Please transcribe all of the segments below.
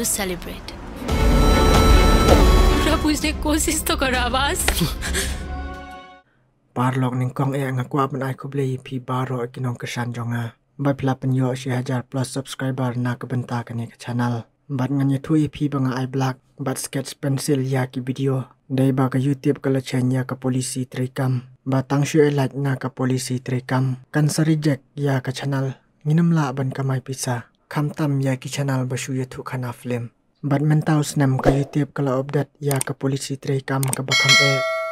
to celebrate. पूरा पूछने की कोशिश तो करो आवाज. Parlok ning kong ngaku aban ai ko blei pi baro kinong kesan jonga. Ba pla penyo 1000 plus subscriber na ke benta ke channel. Bat ngan yetu pi banga ai black bat sketch pencil ya ki video. Dai ba ke YouTube kala chenya ke polisi trekam. Ba tang shu like na ke polisi trekam. Kan sa reject ya ke channel. Nginam la ban kamai pisa. Kam tam ya ki channel ba shu yetu kana film. Bat mentau snam ke YouTube kala update ya ke polisi trekam ke bakam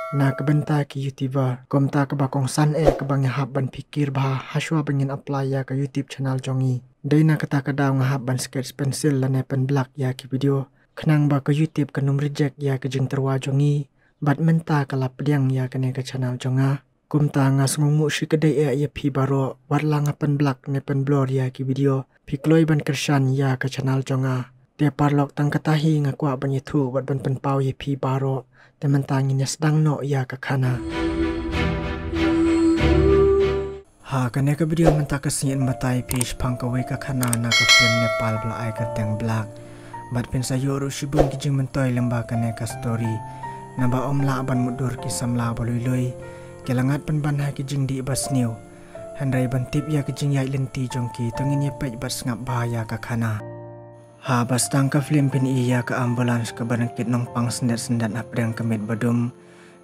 na kebenta ki YouTuber komta ke bakong san ke bang hab ban pikir bah haswa bangin apply ya ke YouTube channel jongi dai na kata kadaw ngahab ban sketch pencil lane pen black ya ki video khnang ba ke YouTube ke num reject ya ke jing terwa jongi bat menta kala pediang ya ke channel jonga komta ngas ngungu shi kedai ya pi baro warlang pen black ne pen blur ya ki video pikloi ban kersan ya ke channel jonga dia parlok tang katahi ngaku ban yetu bat ban pen pau ye pi baro teman tangin sedang no ya ke kana. Ha kene ke video mentak kesin batai page pangkawai ke kana na ke film Nepal bla ai ke teng black. Bat pen sayuru shibung kijing mentoi lemba kene ke story. Naba om la ban mudur ki samla boloi kelangat pen ban ha kijing di bas new. Handai ban tip ya kijing ya lenti jongki tengin ye pej bat ngap bahaya ke kana. Ha bastang ka film pin iya ke ambulans ke barangkit nongpang sendat-sendat apdang kemit badum.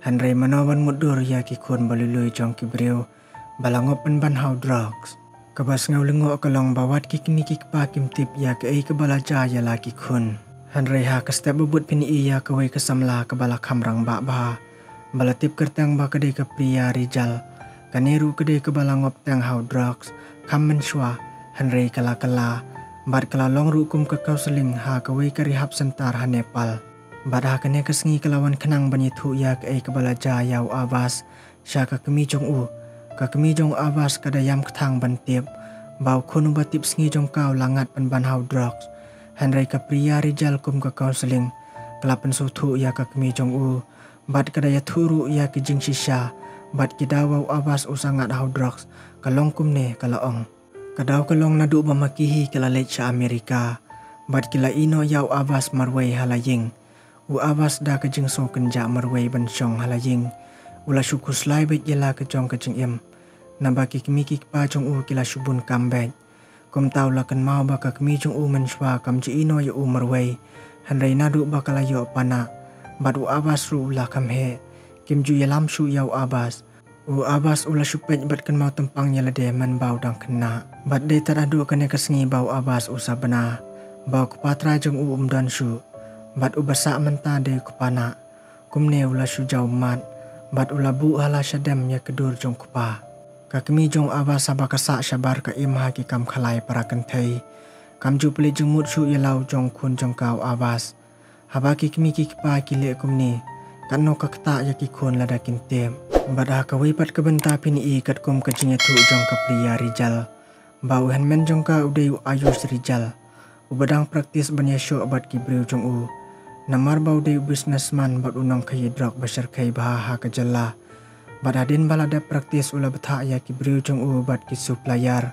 Handrai manawan mudur ya ki kun balului jong ki breu. Balangop pen ban hau drugs. Kebas ngau lengo kelong bawat ki kini ki pa kim tip ya ke ai ke balaja ya la ki kun. Handrai ha ke step bubut pin iya ke wei ke samla ke bala kamrang ba ba. Bala tip kertang ba kedai ke pria Rijal. Kaneru kedai ke balangop tang hau drugs. Kam mensua handrai kala-kala. Bat kala long rukum ke kauseling ha kawai ke rehab sentar ha Nepal. Bat ha kene kesengi kelawan kenang banyitu ya ke ai kebalaja yau Abbas. Sya ke kemi jong u. Ke kemi jong Abbas kadayam ketang bantip. Bau kunu batip sengi jong kau langat pen ban hau drugs. Handrai ke pria Rijal kum ke kauseling. Kelapan sutu ya ke kemi jong u. Bat kadaya turu ya ke jing shisha. Bat kidawau Abbas usangat hau drugs. Kalong kum ne kalaong. Kadaw kalong nadu mamakihi kila late sa Amerika. Bat kila ino yaw Abbas marway halaying. U Abbas da kajing so kenja marway bansyong halaying. Ula syukus lai bet yala kajong kajing im. Nabaki kimikik pa jong u kila syubun kambet. Kum tau lakan mau baka kami jong u menswa kamji ino ya u marway. Handai nadu bakala yo pana. Bat u Abbas ru ula kamhe. Kimju yalam su yaw Abbas. U Abbas ula syupet bat kan mau tempang yala de man bau dang kena. Bat de taradu kene kesengi bau Abbas usa bena. Bau kupatra jeng u dan su. Bat u basa menta de kupana. Kumne ula su jau mat. Bat ula bu hala syadam ya kedur jong kupa. Kakemi jong Abbas sabak kesak syabar ke imha ki kam khalai para kentai. Kam ju peli jeng mut su yalau jong kun jong kau Abbas. Habaki kimi ki kipa kile kumne. Kano kakta ya ki kun lada kintem. Badah kawai pat kebenta pini i kat kum kajingnya tu jong ke pria Rijal. Bau henmen jong ka udayu Ayus Rijal. Ubadang praktis banya syok bat ki breu jong u. Namar bau dayu businessman bat unang kaya drog basar kaya bahaha kejala. Bat adin balada praktis ula betah ya ki breu jong u bat ki supplier.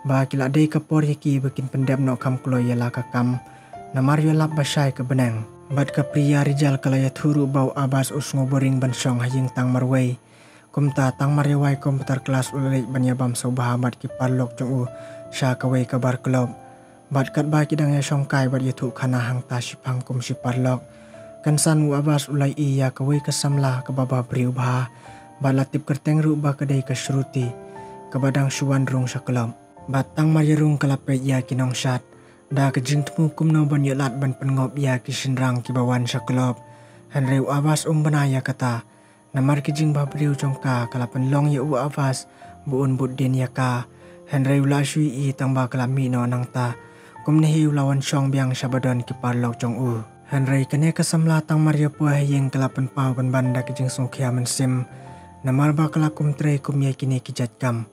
Ba kila day kapor ya ki bikin pendem no kam kulo ya laka kam. Namar yolap basay ke beneng. Bat ke pria Rijal kalaya turu bau Abbas usngo boring bansyong haying tang marway. Kumta tang mariawai komputer kelas ulalik banyabam sobaha bat ki parlok jong u sya kawai kabar klob. Bat kat ba kidang ya syongkai bat yetu kana hang ta sipang kum si parlok. Kansan u Abbas ulai iya kawai kesamla ke baba briu baha. Bat latip kerteng ru ba kedai ke syruti. Kebadang syuan rung syakelam. Bat tang mariarung kalapet ya kinong syat. Da kejing temu kum no ban yelat ban pengop ya ki sinrang ki bawan syakelob. Henry u Abbas benaya kata. Namar kijing babriu jongka kalapan long ya u Abbas buun buddin ya ka. Henry ula shui i tangba kalami no nang ta. Kumnehi ulawan syong biang syabadon ki parlok jong u. Henry kene kesamla tang maria puah yang kalapan pau ban banda kijing sungkia mensim. Namar ba kalakum tre kum ya kini kijat kam.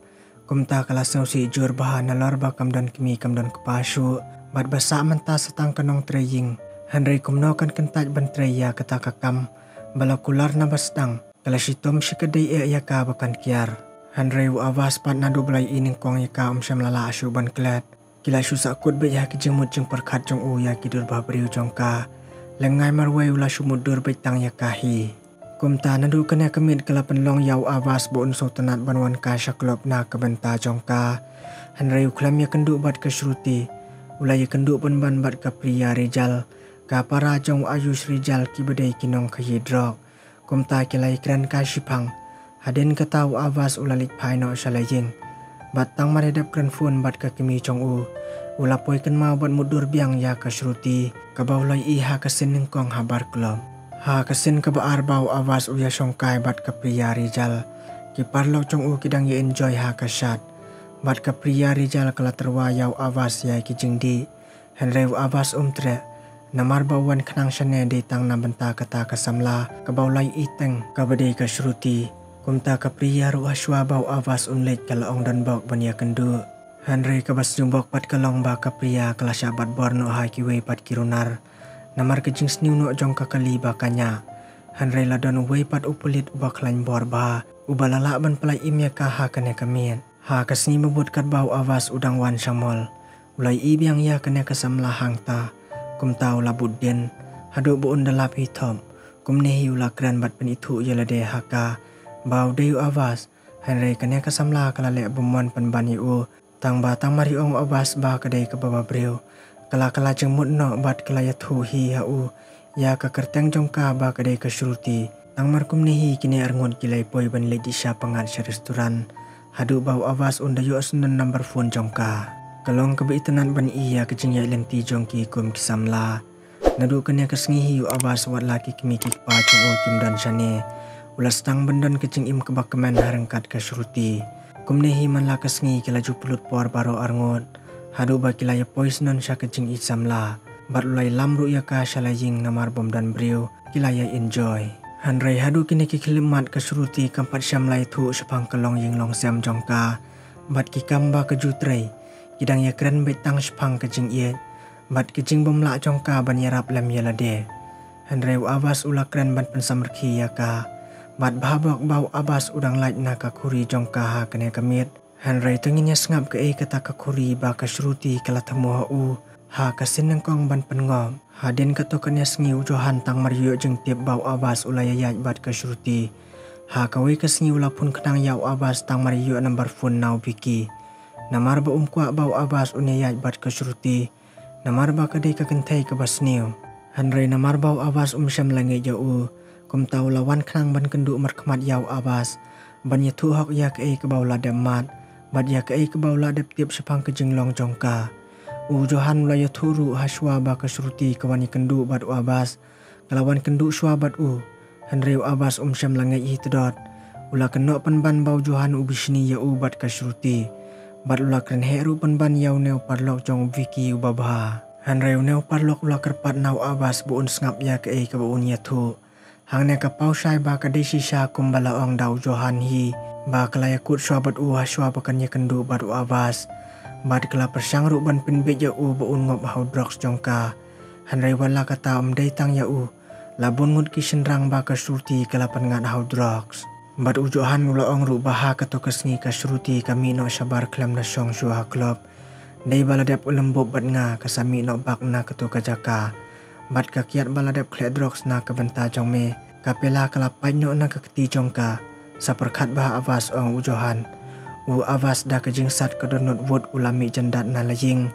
Kum ta kalasau si jur bahan nalar ba kam dan kimi kam dan kepasu. Bat basa menta setang kanong treying. Henry kumno kan kentaj ban treya kata kakam. Bala kular na bastang. Kala sitom sikadai ya ka bakan kiar. Henry u Abbas pat nadu balay ining kong ya ka syam lala asu ban klet. Kila susak kut bet ya kijemut jeng perkat jong u ya kidur bah beriu jong ka. Lengai marwai ula sumudur bet tang ya kahi. Kumta nadu kena kemit kala penlong yau awas bo unso tenat banwan ka syaklop na kebenta jong ka. Hanrayu kelam ya kenduk bat ke syruti. Ula ya kenduk penban bat ke pria Rijal. Ka para jong Ayush Rijal ki bedai kinong ke yidrok. Kumta kila ikran ka shipang. Hadin ketau awas ulalik paino shalaying. Batang maredap kren fun bat ke kimi jong u. Ula poi ken mau bat mudur biang ya ke syruti. Kabaulai iha kesin ningkong habar kelom. Ha kesin kebaar bau awas uya syongkai bat ke pria Rijal. Ki parlo jong u kidang ya enjoy ha kesat. Bat ke pria Rijal kala terwayau awas ya ki jingdi. Henrew awas umtre. Namar bawan kenang syane di tang na benta kata kesamla. Kabaulai iteng kabadai ke syruti. Kumta ke pria ruah syua bau awas unlit kala ong dan bok bania kendu. Henry kabas jumbok pat kalong ba ke pria kala syabat borno hai kiwe pat kirunar. Namar kejing sniu no jong kakali bakanya. Henry ladon uwe pat upulit ubak lain bor ba. Ubalala ban pelai imya kaha kene kemien. Ha kesni mebut kat bau awas udang wan syamol. Ulai ibiang ya kene kesamla hangta. Kumta ula budden. Haduk bu undalap hitom. Kumnehi ula kran bat penitu yalade haka. Bau dayu awas. Henry kene kesamla kala lek bumon penbani u. Tang batang mari ong awas ba kedai ke baba breu. Kala jemut no bat kala ya thu hi hau. Ya ke kerteng jongka ba kedai ke syruti. Tang markum nehi kini arngot kilai poi ban ledi sya pengat sya restoran. Hadu bau awas unda yu asunan number phone jongka. Kalong kebe itenan ban iya kejing ya lenti jongki kum kisamla. Nadu kene kesengihi yu awas wat laki kimi kikpa jong o kim dan syane. Ulas tang bendan kejing im kebak kemen harengkat ke syruti. Kumnehi man la kesengi kila jupulut por baro arngot. Hadu ba kila ya poisnon sya kejing isamla. Bat ulai lamru ya ka syalaying namar bom dan breu. Kila ya enjoy. Hanrai hadu kini kikilimat ke syruti kampat syamlai thu sepang kelong ying long sem jongka. Bat kikamba ke jutrai. Kidang ya keren betang sepang kejing iet. Bat kejing bomla jongka ban yarap lem yalade. Hanrai awas ula keren ban pensamerki ya ka. Bat bahabak bau abas udang lait na kakuri jongka ha kene kemit. Hanrai tenginya sengap ke kata kakuri ba ke syruti kala temu hau. Ha kesin nengkong ban pengom. Hadin katokannya sengi ujohan tang mariyo jeng tiap bau abas ulaya yaj bat ke syruti. Ha kawe kesengi ula pun kenang yau abas tang mariyo nambar phone nau biki. Namar ba umkuak bau abas unya yaj bat ke syruti. Namar ba kadai ke kentai ke basniu. Hanrai namar bau abas syam langai jau. Kumta ulawan kenang ban kenduk merkemat yau abas. Ban ya tuhok ya ke bau ladam mat. Bat ya ke bau ladap tiap sepang kejing long jongka. Johan ulaya turu haswa ba ke syruti kawani kenduk bat abas. Kalawan kenduk syua bat Henry abas syam langai hitedot. Ula kenok penban bau Johan bisni ya bat ke syruti. Bat ula kren heru penban yau neu parlok jong Vicky ubabha. Henry neu parlok ula kerpat nau abas buun sengap ya ke baun ya tu. Hang ne ka pau syai ba ka desi sya kumbala ong dau Johan hi. Ba kelaya kut syua bat haswa pakannya kenduk bat abas. Bat kela persyang ru ban pinbet ya baun ngop hau drugs jongka. Hanrai wala kata day tang ya labun ngut kishen rang ba ka syruti kela pengat hau drugs. Bat Johan ula ong ru baha kato kesengi ka syruti kami no syabar klam na syong syua klub. Day baladap ulembub bat nga kasami no bak na kato kajaka. Bat kakiat baladap kle drugs na kebenta jong me. Kapela kela panyo na kaketi jongka. Sa perkat bah awas ong Johan. Awas dah kejing sat kedonot wud ulami jendat na laying.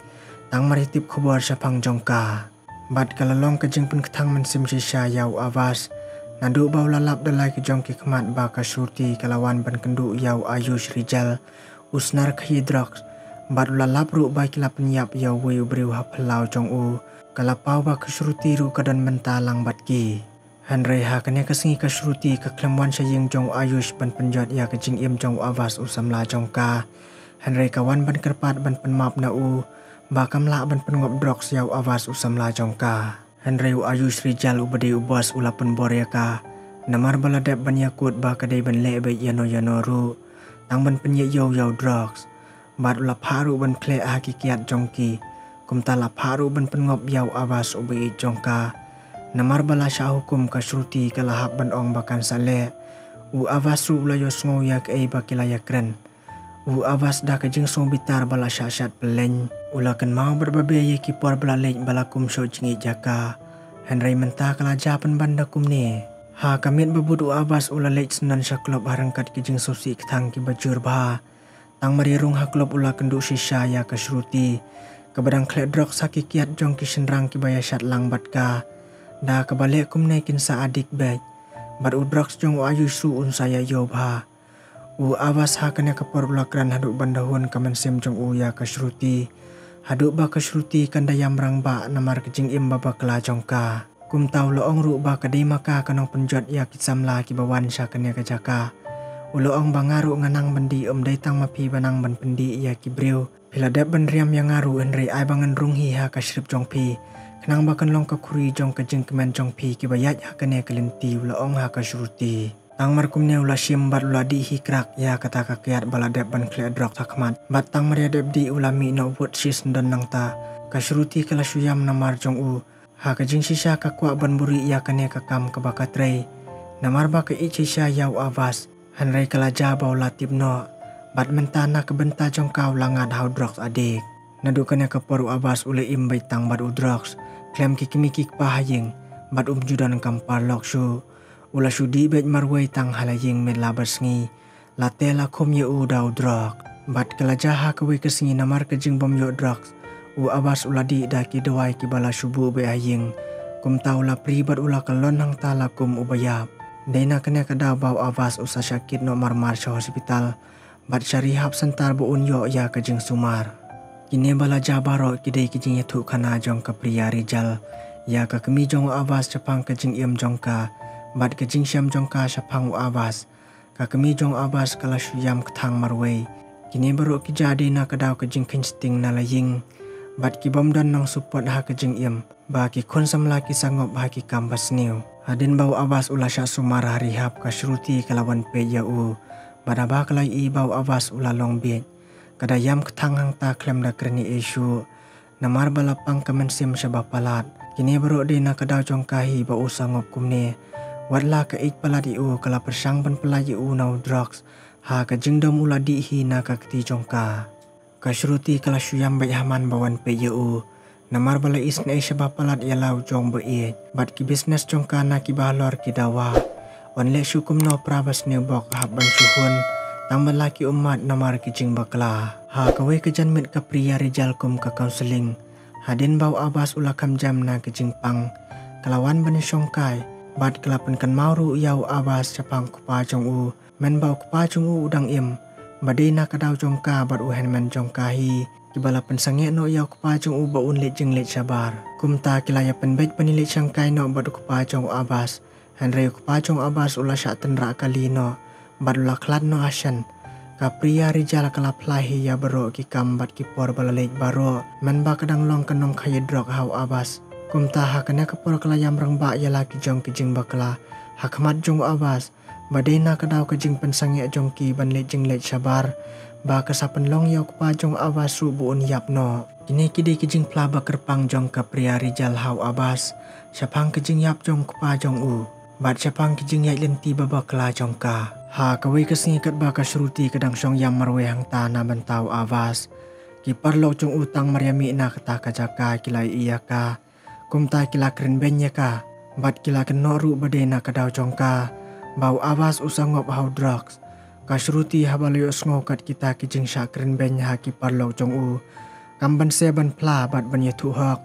Tang maritip kubur syapang jongka. Bat kalalong kejing pun ketang mensim sisya yau awas. Nadu bau lalap dalai kejongki kemat ba ka syruti kalawan ban kenduk yau Ayush Rijal. Usnar ke hidroks. Bat lalap ru ba kila penyap yau weu beriu hapelau jong kalapau ba ke syruti ru kadan mentalang bat ki. Hanrai ha kene kesengi ke syruti ke klemwan syaying jong Ayush ban penjot ya kejing im jong awas usamla jongka. Hanrai kawan ban kerpat ban penmap na ba kamla ban pengop drugs yau awas usamla jongka. Hanrai Ayush Rijal ubade ubas ulapan boryaka. Namar baladap ban yakut ba kadai ban lebe yano ru. Tang ban penye yau drugs. Bat ulap haru ban kle hakikiat jongki. Kumta lap haru ban pengop yau awas ubai jongka. Namar bala sya hukum ka syruti kalahap ban ong bakan sale. Awas ru ulayo sngo yak bakilaya kren. awas dah kejing song bitar bala syat peleng. Ulakan mau berbabe ye kipor bala lej bala kum syo jingi jaka. Henry mentah kalaja banda kum ni. Ha kamit babud awas ula lej senan syaklop harangkat kejing sosi ketang ki bajur bah. Tang marirung haklop ula kenduk shisha ya kasruti. Kebadang kledrok sakikiat jong ki senrang ki baya syat lang bat ka. Da kebalik kum naikin sa adik bej. Bat udroks jong ayu su un saya yo bah. Awas ha kena kapor belakran haduk bandahun kaman sem jong ya kasruti. Haduk ba kasruti kandayam rang ba namar kejing im baba kela jongka. Kum tau loong ru ba kadai maka kanong penjot ya kisamla ki bawan sya kena kejaka. Uloong bangaru nganang bendi daitang mapi banang ban pendi ya ki briu. Bila dep benriam yang ngaru henry ai bangan runghi ha kasrip jong pi. Kenang bakan long kakuri jong kejing kemen jong pi ki bayat ha kena kelenti uloong ha kasruti. Tang markum ne ula shim bat ula di hikrak ya kata kakiat bala dep ban kledrok takmat. Bat tang maria dep di ulami no wot sis dan nang ta. Kasruti kala suyam namar jong ha kejing sisa kakwa ban buri ya kene kakam kabakatrei. Namar ba ke ichi sya yau awas. Hanrei kala jabau latib no. Bat mentana kebenta jong kau langat hau droks adik. Nadukane kaporu awas ule imbai tang bat udroks. Klem kikimikik pahaying. Bat judan kampar lok syu. Ula syudi bet marway tang halaying med labas ngi. Latela kom ye dau drok. Bat kelajaha kawi kesingi namar kejing bom yo droks. Awas ula di daki dawai ki bala syubu be aying. Kum tau la pribat ula kalon hang tala kum ubayab. Dena kena kada bau awas usa syakit no marmar sa hospital. Bat syarihap sentar bu unyo ya kejing sumar. Kini bala jabaro kidai kejing yetu kana jong ka pria Rijal. Ya ka kemi jong awas capang kejing iem jong ka. Bat kejing syam jong ka syapang awas. Ka kemi jong awas kala syuyam ketang marway. Kini baru kijadi na kadau kejing kinsting na laying. Bat ki bom dan nang support ha kejing iem. Ba ki kun samlaki sangop ha ki kambas niu. Hadin bau awas ula sya sumar harihap kasruti kalawan pe ya Badaba kalai i bau awas ula long biet. Kadayam ketang hang ta klem da kreni isu. Namar balapang kamen sim syabah palat. Kini baru di na kadau jong kahi bau sangop kumne. Wadla ka ik palat kala persang ban pelai nau drugs. Ha ka jingdom ula di hi na ka keti jong ka. Kasruti kala syuyam baik haman bawan pe Namar bala isna syabah palat yalau jong beit. Bat ki business jong ka na ki balor ki dawa. Wan le syukum no prabas ni bok hab ban syuhun. Tang laki umat namar ki jing bakla. Ha kawe kejan mit ka pria Rijal kum ka counseling. Hadin bau abas ula kam jam na ke jing pang. Kalawan ban syongkai. Bat kelapan kan mauru yau abas capang kupa jong men bau kupa jong udang im. Badina kadau jong ka bat hen men jong kahi. Kibala pensange no yau kupa jong baun let jeng let sabar. Kumta kilaya penbej penilit syangkai no bat kupa jong abas. Henry kupa jong abas ula syak tenra kali no. Bat ula klat no asyan. Ka pria Rijal kala plahi ya baro ki kambat ki por balalej baro. Men ba kadang long kanong kaya drog hau abas. Kumta ha kena kapor kelayam rang ba ya laki jong kijing bakla. Hakmat jong abas. Badena kadau kejing pensange jong ki ban let jeng let sabar. Ba kasapan long yau kupa jong abas rubuun yap no. Kini kidi kejing plaba kerpang jong ka pria Rijal hau abas. Syapang kejing yap jong kupa jong Bat syapang kejing yai lenti babakla jong ka. Ha kawai kesingikat ba kasruti kadang syong yam marwe hang tanah bantau awas. Kipar lo jong utang mariami na kata kajaka kilai iya ka. Kumta kila keren benya ka. Bat kila kenoru badena kadau jong ka. Bau awas usangop hau drugs. Kasruti habalayo ngokat kita kejing syak keren benya ha kipar lo jong Kamban seban pla bat banya tuhok.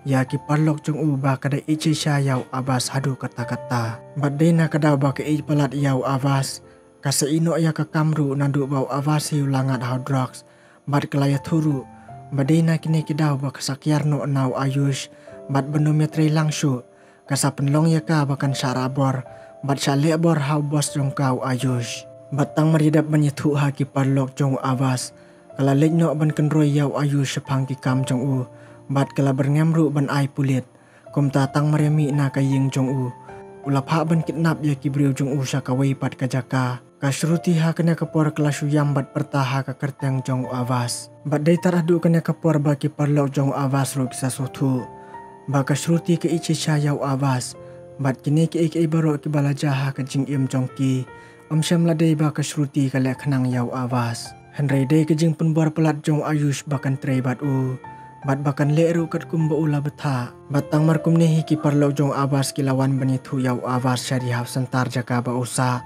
Ya kipar lo jong ba kada ichi syayau abas hadu kata-kata. Bat dena kadau ba ke palat yau awas. Kasa ino ya ke kamru nandu bau awas hiu langat hau drugs. Bat kelaya turu. Badena kini kidau ba kasakyar no nau ayush. Bat benometri langsung. Kasa penlong ya ka bakan syarabor. Bat syale bor hau bos jong kau ayush. Bat tang meridap banyetu ha kipar lo jong awas. Kala lek no ban kenroy yau ayush sepang ki kam jong Bat kala berngamru ban ai pulit. Kumta tang mariami na kaying jong Ulap ban kidnap ya kibriu jong syakawai pat kajaka. Kasruti ha kena kapor kelas yam bat pertaha ka kerteng jong awas. Bat day taradu kena kapor ba kipar lo jong awas ro kisa sotu. Ba kasruti ke ichi syayau awas. Bat kini ke ik baro ki balajaha ke jing im jong ki. Syam ladai ba kasruti ka lek khanang yau awas. Henry day kejing penbuar pelat jong Ayush bakan trei bat u. Bat bakan leru kat kumba ula betha. Batang markum nehi ki parlok jong Abbas kilawan bani thu yau Abbas syari hau sentar jaka ba usa.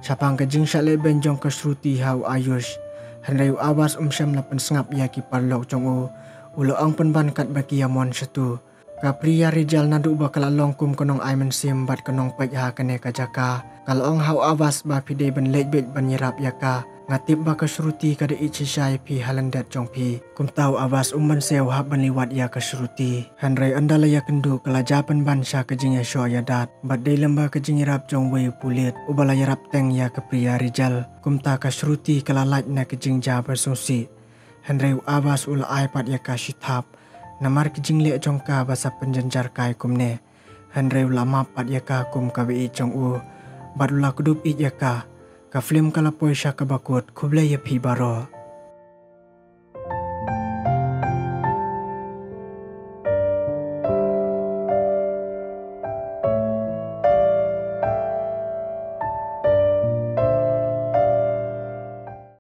Sapang kejing syale ben jong kasruti hau Ayush. Henry Abbas syam lapan sengap ya ki parlok jong u. Ulo ang penban kat baki yamon syatu. Kapria Rijal nadu bakal longkum konong Aiman sim bat konong pej ha kene kajaka. Kalau ang hau Abbas ba pide ben lejbet ban yirap yaka. Ngatip baka syruti kada icisai pi halandat jong pi. Kum tahu Abbas umban sew hab ban liwat ya ka syruti. Henry andala ya kendu kelajapan ban sya kejing ya syo ya dat. Bat day lamba kejing yirap jong wei pulit. Ubala yarap teng ya ke pria Rijal. Kum ta ka syruti kalalat na kejing ja bersungsi. Henry Abbas ula iPad ya ka syithap. Namar kejing le jong ka basa penjenjar kai kum ne. Henry ula mapat ya ka kum ka bi jong u. Bat ula kudup it ya ka. Ka film kalapoi sya ka bakut kublai ya pi baro.